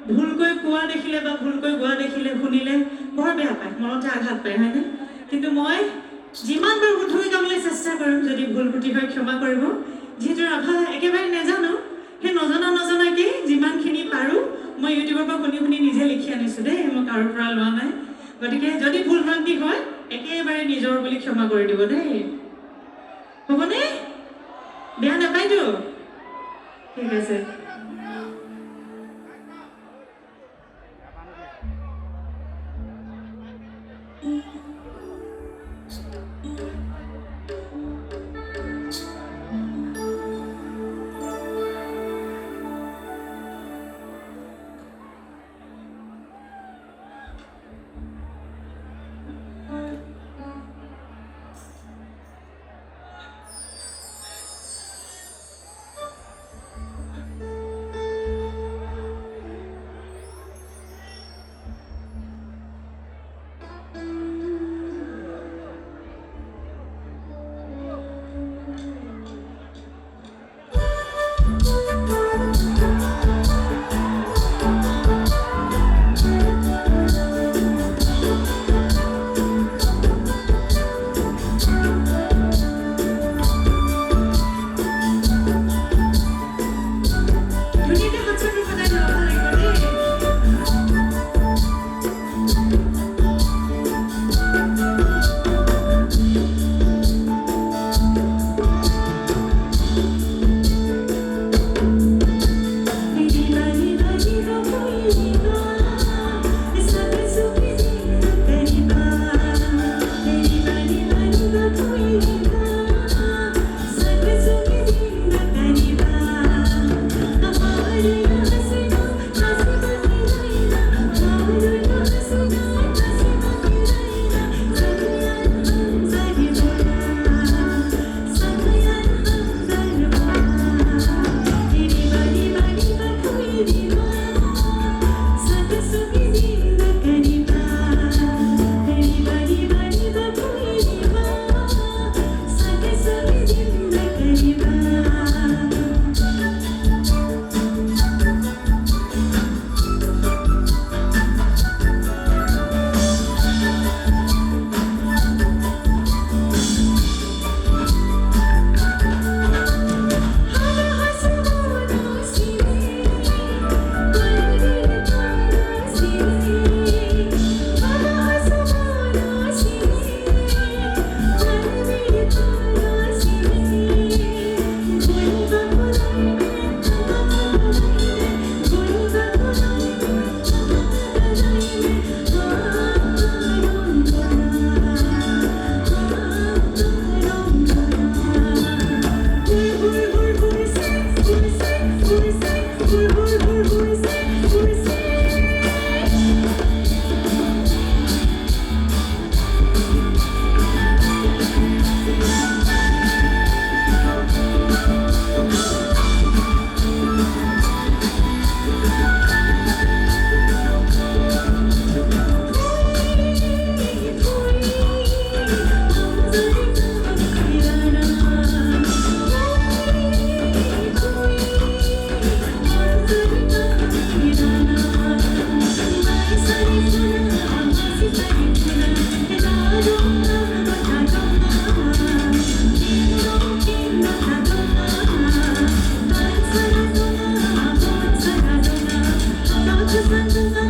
ভুলকৈ কোৱা দেখিলে বা ভুলকৈ গোৱা দেখিলে শুনিলে বৰ বেয়া পায়, মনতে আঘাত পায়, হয়নে? কিন্তু মই যিমানবাৰ শুদ্ধকৈ গাবলৈ চেষ্টা কৰিম, যদি ভুল ত্ৰুটি হয় ক্ষমা কৰিব। যিহেতু ৰাভা একেবাৰে নাজানো, সেই নজনাকৈ যিমানখিনি পাৰোঁ মই ইউটিউবৰ পৰা শুনি শুনি নিজে লিখি আনিছোঁ দেই, মই কাৰোৰ পৰা লোৱা নাই। গতিকে যদি ভুল ভ্ৰান্তি হয় একেবাৰে নিজৰ বুলি ক্ষমা কৰি দিব দেই, হ'বনে? বেয়া নাপায়তো? ঠিক আছে। Just